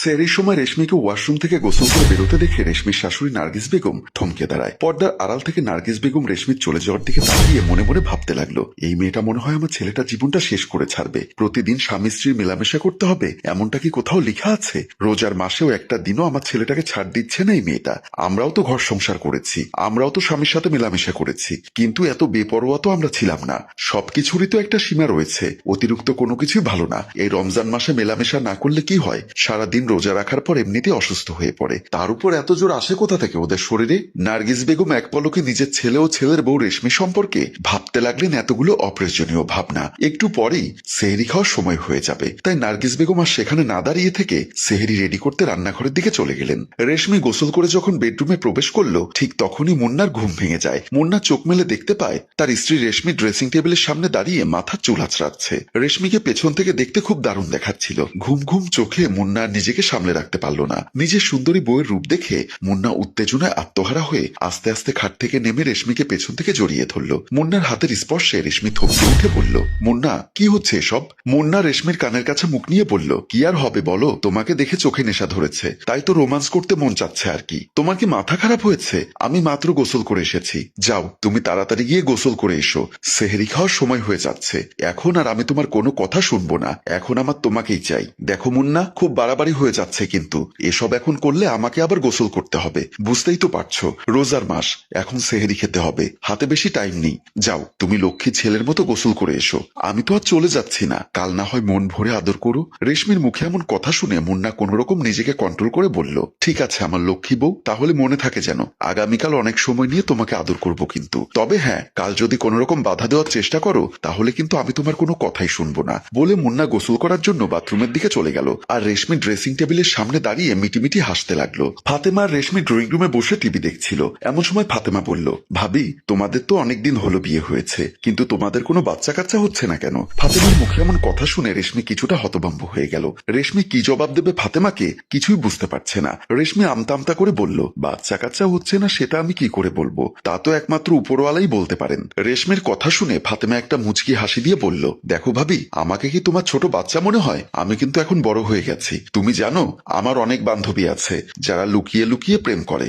সেহরির সময় রেশমিকে ওয়াশরুম থেকে গোসল করে বেরোতে দেখে রেশমির শাশুড়ি নার্গিস বেগম থমকে দাঁড়ায়। পর্দার আড়াল থেকে নার্গিস বেগম রেশমির চলে যাওয়ার দিকে তাকিয়ে মনে মনে ভাবতে লাগলো, এই মেয়েটা মনে হয় আমার ছেলেটার জীবনটা শেষ করে ছাড়বে। প্রতিদিন স্বামী স্ত্রীর মেলামেশা করতে হবে, এমনটা কি কোথাও লেখা আছে? রোজার মাসেও একটা দিনও আমার ছেলেটাকে ছাড় দিচ্ছে না এই মেয়েটা। আমরাও তো ঘর সংসার করেছি, আমরাও তো স্বামীর সাথে মেলামেশা করেছি, কিন্তু এত বেপরোয়া তো আমরা ছিলাম না। সবকিছুরই তো একটা সীমা রয়েছে, অতিরিক্ত কোনো কিছুই ভালো না। এই রমজান মাসে মেলামেশা না করলে কি হয়, সারাদিন রোজা রাখার পর এমনিতে অসুস্থ হয়ে পড়ে, তার উপর এত জোর আসে কোথা থেকে ওদের শরীরে? নার্গিস বেগম এক পলকে নিজের ছেলে ও ছেলের বউ রেশমি সম্পর্কে ভাবতে লাগলেন এতগুলো অপ্রয়োজনীয় ভাবনা। একটু পরেই সেহরি খাওয়ার সময় হয়ে যাবে, তাই নার্গিস বেগম আর সেখানে না দাঁড়িয়ে থেকে সেহরি রেডি করতে রান্নাঘরের দিকে চলে গেলেন। রেশমি গোসল করে যখন বেডরুমে প্রবেশ করলো, ঠিক তখনই মুন্নার ঘুম ভেঙে যায়। মুন্না চোখ মেলে দেখতে পায় তার স্ত্রী রেশমি ড্রেসিং টেবিলের সামনে দাঁড়িয়ে মাথার চুল আঁচড়াচ্ছে। রেশমিকে পেছন থেকে দেখতে খুব দারুণ দেখাচ্ছিল। ঘুম ঘুম চোখে মুন্না নিজেকে সামলে রাখতে পারল না। নিজের সুন্দরী বউয়ের রূপ দেখে মুন্না উত্তেজনায় আত্মহারা হয়ে আস্তে আস্তে খাট থেকে নেমে রেশমিকে পেছন থেকে জড়িয়ে ধরল। মুন্নার হাতের স্পর্শে রেশমি থমকে উঠে বলল, মুন্না কি হচ্ছে এসব? মুন্না রেশমির কানের কাছে মুখ নিয়ে বলল, কি আর হবে বলো, তোমাকে দেখে চোখে নেশা ধরেছে, তাই তো রোমান্স করতে মন চাচ্ছে আর কি। তোমার কি মাথা খারাপ হয়েছে? আমি মাত্র গোসল করে এসেছি, যাও তুমি তাড়াতাড়ি গিয়ে গোসল করে এসো, সেহরি খাওয়ার সময় হয়ে যাচ্ছে। এখন আর আমি তোমার কোনো কথা শুনবো না, এখন আমার তোমাকেই চাই। দেখো মুন্না, খুব বাড়াবাড়ি হয়ে যাচ্ছে কিন্তু, এসব এখন করলে আমাকে আবার গোসল করতে হবে, বুঝতেই তো পারছো রোজার মাস, এখন সেহরি খেতে হবে, হাতে বেশি টাইম নেই। যাও তুমি লক্ষ্মী ছেলের মতো গোসল করে এসো, আমি তো আর চলে যাচ্ছি না, কাল না হয় মন ভরে আদর করো। রেশমির মুখে এমন কথা শুনে মুন্না কোন রকম নিজেকে কন্ট্রোল করে বলল, ঠিক আছে আমার লক্ষ্মী বউ, তাহলে মনে থাকে যেন আগামীকাল অনেক সময় নিয়ে তোমাকে আদর করব, কিন্তু তবে হ্যাঁ, কাল যদি কোন রকম বাধা দেওয়ার চেষ্টা করো তাহলে কিন্তু আমি তোমার কোনো কথাই শুনবো না। বলে মুন্না গোসল করার জন্য বাথরুমের দিকে চলে গেল, আর রেশমি ড্রেসিং টেবিলের সামনে দাঁড়িয়ে মিটিমিটি হাসতে লাগলো। ফাতেমা আর রেশমি ড্রয়িং রুমে বসে টিভি দেখছিল। এমন সময় ফাতেমা বলল, ভাবি তোমাদের তো অনেকদিন হলো বিয়ে হয়েছে, কিন্তু তোমাদের কোনো বাচ্চা কাচ্চা হচ্ছে না কেন? ফাতেমার মুখে এমন কথা শুনে রেশমি কিছুটা হতভম্ব হয়ে গেল। রেশমি কি জবাব দেবে ফাতেমাকে কিছুই বুঝতে পারছে না। রেশমি আমতা আমতা করে বলল, বাচ্চা কাচ্চা হচ্ছে না সেটা আমি কি করে বলবো, তা তো একমাত্র উপরওয়ালাই বলতে পারেন। রেশমির কথা শুনে ফাতেমা একটা মুচকি হাসি দিয়ে বলল, দেখো ভাবি, আমাকে কি তোমার ছোট বাচ্চা মনে হয়? আমি কিন্তু এখন বড় হয়ে গেছি। তুমি জানো আমার অনেক বান্ধবী আছে যারা লুকিয়ে লুকিয়ে প্রেম করে।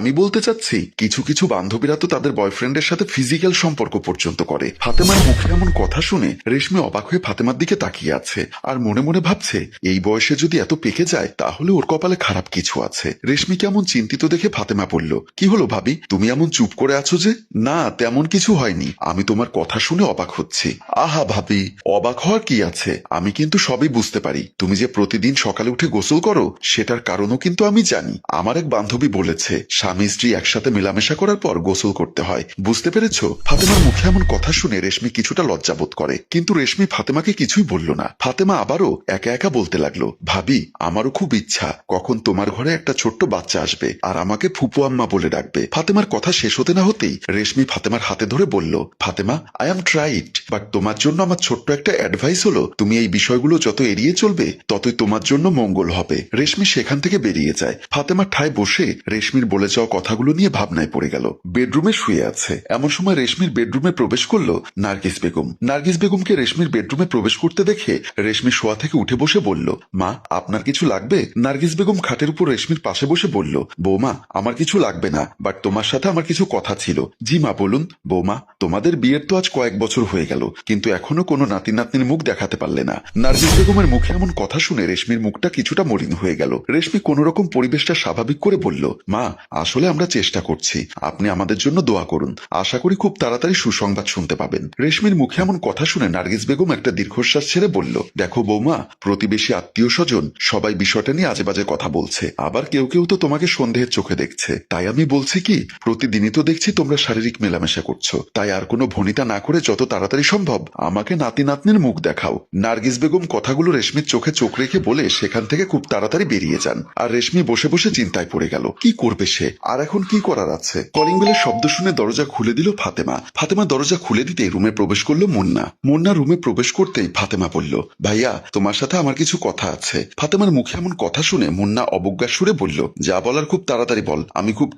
আমি বলতে চাচ্ছি কিছু কিছু বান্ধবীরা তো তাদের বয়ফ্রেন্ডের সাথে ফিজিক্যাল সম্পর্ক পর্যন্ত করে। ফাতেমার মুখে এমন কথা শুনে রেশমি অবাক হয়ে ফাতেমার দিকে তাকিয়ে আছে, আর মনে মনে ভাবছে এই বয়সে যদি এত পেকে যায় তাহলে ওর কপালে খারাপ কিছু আছে। রেশমি কেমন চিন্তিত দেখে ফাতেমা বলল, কি হলো ভাবি, তুমি এমন চুপ করে আছো যে? না তেমন কিছু হয়নি, আমি তোমার কথা শুনে অবাক হচ্ছি। আহা ভাবি, অবাক হওয়ার কি আছে, আমি কিন্তু সবই বুঝতে পারি। তুমি যে প্রতিদিন সকালে উঠে গোসল করো সেটার কারণও কিন্তু আমি জানি। আমার এক বান্ধবী বলেছে স্বামী স্ত্রী একসাথে মেলামেশা করার পর গোসল করতে হয়, বুঝতে পেরেছো? ফাতেমার মুখে এমন কথা শুনে রেশমি কিছুটা লজ্জাবোধ করে, কিন্তু রেশমি ফাতেমাকে কিছুই বলল না। ফাতেমা আবারও একা একা বলতে লাগলো, ভাবি আমারও খুব ইচ্ছা কখন তোমার ঘরে একটা ছোট্ট বাচ্চা আসবে আর আমাকে ফুপু আম্মা বলে ডাকবে। ফাতেমার কথা শেষ হতে না হতেই রেশমি ফাতেমার হাতে ধরে বলল, Fatema I am tried, but তোমার জন্য আমার ছোট্ট একটা অ্যাডভাইস হলো, তুমি এই বিষয়গুলো যত এড়িয়ে চলবে ততই তোমার জন্য মঙ্গল হবে। রেশমি সেখান থেকে বেরিয়ে যায়। ফাতেমা ঠায় বসে রেশমির বলে যাওয়া কথাগুলো নিয়ে ভাবনায় পড়ে গেল। বেডরুমে শুয়ে আছে, এমন সময় রেশমির বেডরুমে প্রবেশ করলো নার্গিস বেগম। নার্গিস বেগমকে রেশমির বেডরুমে প্রবেশ করতে দেখে রেশমি শোয়া থেকে উঠে বসে বলল, মা আপনার কিছু লাগবে? নার্গিস বেগম খাটের উপর রেশমির পাশে বসে বলল, বৌমা আমার কিছু লাগবে না, বাট তোমার সাথে আমার কিছু কথা ছিল। জি মা বলুন। বৌমা তোমাদের বিয়ের তো আজ কয়েক বছর হয়ে গেল, কিন্তু এখনো কোনো নাতি নাতনির মুখ দেখাতে পারলে না। নার্গিস বেগমের মুখে এমন কথা শুনে রেশমির মুখটা কিছুটা মলিন হয়ে গেল। রেশমি কোন রকম পরিবেশটা স্বাভাবিক করে বলল, মা আসলে আমরা চেষ্টা করছি, আপনি আমাদের জন্য দোয়া করুন, আশা করি খুব তাড়াতাড়ি সুসংবাদ শুনতে পাবেন। রেশমির মুখে এমন কথা শুনে নার্গিস বেগম একটা দীর্ঘশ্বাস ছেড়ে বলল, দেখো বৌমা, প্রতিবেশী আত্মীয় স্বজন সবাই বিষয়টা নিয়ে আজে বাজে কথা বলছে, আবার কেউ কেউ তো তোমাকে সন্দেহের চোখে দেখছে, তাই আমি বলছি কি, প্রতিদিনই তো দেখছি তোমরা শারীরিক মেলামেশা করছো, তাই আর কোনো ভনিতা না করে যত তাড়াতাড়ি সম্ভব আমাকে নাতি নাতনির মুখ দেখাও। নার্গিস বেগম কথাগুলো রেশমির চোখে চোখ রেখে বলে সেখান থেকে খুব তাড়াতাড়ি বেরিয়ে যান। আর রেশমি বসে বসে চিন্তায় পড়ে গেল, কি করবে সে, আর এখন কি করার আছে। কলিং বেলের শব্দ শুনে দরজা খুলে দিল ফাতেমা। ফাতেমা দরজা খুলে দিতে রুমে প্রবেশ করলো মুন্না। মুন্না রুমে প্রবেশ করতেই ফাতেমা বলল, ভাইয়া তোমার সাথে আমার কিছু কথা আছে। ফাতেমার মুখে এমন কথা শুনে মুন্না অবজ্ঞার সুরে বলল, যা বলার খুব তাড়াতাড়ি বল, আমি খুব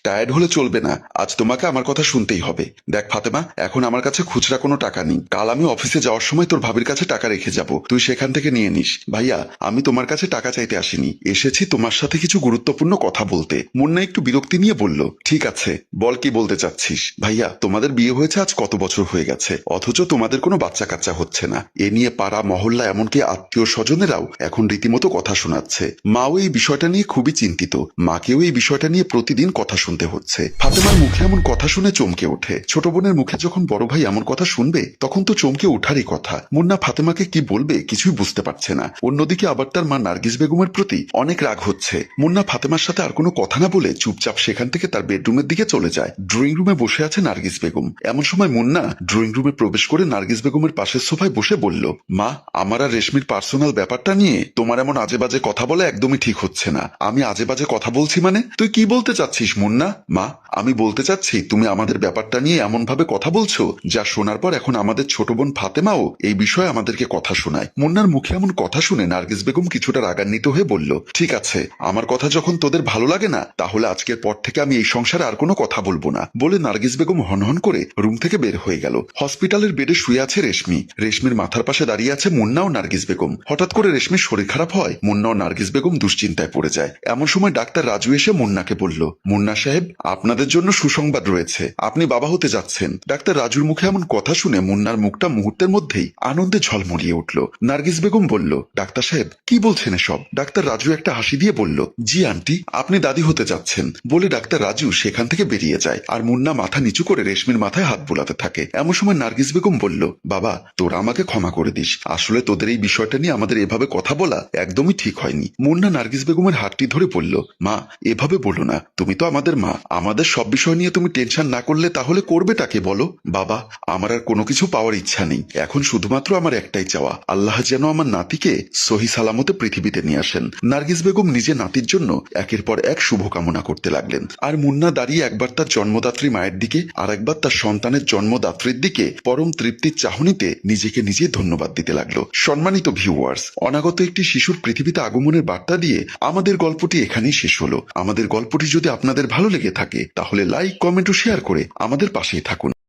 টায়ার্ড হলে চলবে না, আজ তোমাকে আমার কথা শুনতেই হবে। দেখ ফাতেমা, এখন আমার কাছে খুচরা কোনো টাকা নেই, কাল আমি অফিসে যাওয়ার সময় তোর ভাবির কাছে টাকা রেখে যাব, তুই সেখান থেকে নিয়ে নিস। ভাইয়া আমি তোমার তোমার কাছে টাকা চাইতে আসিনি, এসেছি তোমার সাথে কিছু গুরুত্বপূর্ণ কথা বলতে। মুন্না একটু বিরক্তি নিয়ে বলল, ঠিক আছে বল, কি বলতে চাচ্ছিস? ভাইয়া, তোমাদের বিয়ে হয়েছে আজ কত বছর হয়ে গেছে, অথচ তোমাদের কোনো বাচ্চা কাচ্চা হচ্ছে না। এ নিয়ে পাড়া মহল্লা এমনকি আত্মীয় স্বজনেরাও এখন রীতিমতো কথা শোনাচ্ছে। মাও এই বিষয়টা নিয়ে খুবই চিন্তিত, মাকেও এই বিষয়টা নিয়ে প্রতিদিন কথা শুনতে হচ্ছে। ফাতেমার মুখে এমন কথা শুনে চমকে ওঠে। ছোট বোনের মুখে যখন বড় ভাই এমন কথা শুনবে তখন তো চমকে ওঠারই কথা। মুন্না ফাতেমাকে কি বলবে কিছুই বুঝতে পারছে না। অন্যদিকে আবার তার মা নার্গিস বেগমের প্রতি অনেক রাগ হচ্ছে। মুন্না ফাতেমার সাথে আর কোনো কথা না বলে চুপচাপ সেখান থেকে তার বেডরুমের দিকে চলে যায়। ড্রয়িং রুমে বসে আছে নার্গিস বেগম। এমন সময় মুন্না ড্রয়িং রুমে প্রবেশ করে নার্গিস বেগমের পাশের সোফায় বসে বলল, মা, আমার আর রেশমির পার্সোনাল ব্যাপারটা নিয়ে তোমার এমন আজে বাজে কথা বলা একদমই ঠিক হচ্ছে না। আমি আজে বাজে কথা বলছি মানে? তুই কি বলতে চাচ্ছিস মুন্না? মা, আমি বলতে চাচ্ছি তুমি আমাদের ব্যাপারটা নিয়ে এমন ভাবে কথা বলছো যা শোনার পর এখন আমাদের ছোট বোন ফাতেমাও এই বিষয়ে আমাদেরকে কথা শোনায়। মুন্নার মুখে এমন কথা শুনে নার্গিস বেগম কিছুটা রাগান্বিত হয়ে বলল, ঠিক আছে, আমার কথা যখন তোদের ভালো লাগে না তাহলে আজকের পর থেকে আমি এই সংসারে আর কোনো কথা বলবো না। বলে নার্গিস বেগম হনহন করে রুম থেকে বের হয়ে গেল। হসপিটালের বেডে শুয়ে আছে রেশমি। রেশমির মাথার পাশে দাঁড়িয়ে আছে মুন্না ও নার্গিস বেগম। হঠাৎ করে রেশমির শরীর খারাপ হয়। মুন্না ও নার্গিস বেগম দুশ্চিন্তায় পড়ে যায়। এমন সময় ডাক্তার রাজু এসে মুন্নাকে বলল, মুন্না সাহেব, আপনাদের জন্য সুসংবাদ রয়েছে, আপনি বাবা হতে যাচ্ছেন। ডাক্তার রাজুর মুখে এমন কথা শুনে মুন্নার মুখটা মুহূর্তের মধ্যেই আনন্দে ঝলমলিয়ে উঠল। নার্গিস বেগম বলল, ডাক্তার সাহেব কি বলছেন এসব? ডাক্তার রাজু একটা হাসি দিয়ে বলল, জি আন্টি, আপনি দাদি হতে যাচ্ছেন। বলে ডাক্তার রাজু সেখান থেকে বেরিয়ে যায়। আর মুন্না মাথা নিচু করে রেশমির মাথায় হাত বোলাতে থাকে। এমন সময় নার্গিস বেগম বলল, বাবা, তোরা আমাকে ক্ষমা করে দিস, আসলে তোদের এই বিষয়টা নিয়ে আমাদের এভাবে কথা বলা একদমই ঠিক হয়নি। মুন্না নার্গিস বেগমের হাতটি ধরে বলল, মা, এভাবে বলো না, তুমি তো আমাদের মা, আমাদের সব বিষয় নিয়ে তুমি টেনশন না করলে তাহলে করবেটাকে বলো? বাবা, আমার আর কোনো কিছু পাওয়ার ইচ্ছা নেই, এখন শুধুমাত্র আমার একটাই চাওয়া, আল্লাহ যেন আমার নাতিকে সহি সালামতে পৃথিবীতে নিয়ে আসেন। নার্গিস বেগম নিজে নাতির জন্য একের পর এক শুভকামনা করতে লাগলেন। আর মুন্না দাঁড়িয়ে একবার তার জন্মদাত্রী মায়ের দিকে আর একবার তার সন্তানের জন্মদাত্রীর দিকে পরম তৃপ্তির চাহনিতে নিজেকে নিজে ধন্যবাদ দিতে লাগলো। সম্মানিত ভিউয়ার্স, অনাগত একটি শিশুর পৃথিবীতে আগমনের বার্তা দিয়ে আমাদের গল্পটি এখানেই শেষ হলো। আমাদের গল্পটি যদি আপনাদের ভালো লেগে থাকে তাহলে লাইক, কমেন্ট ও শেয়ার করে আমাদের পাশেই থাকুন।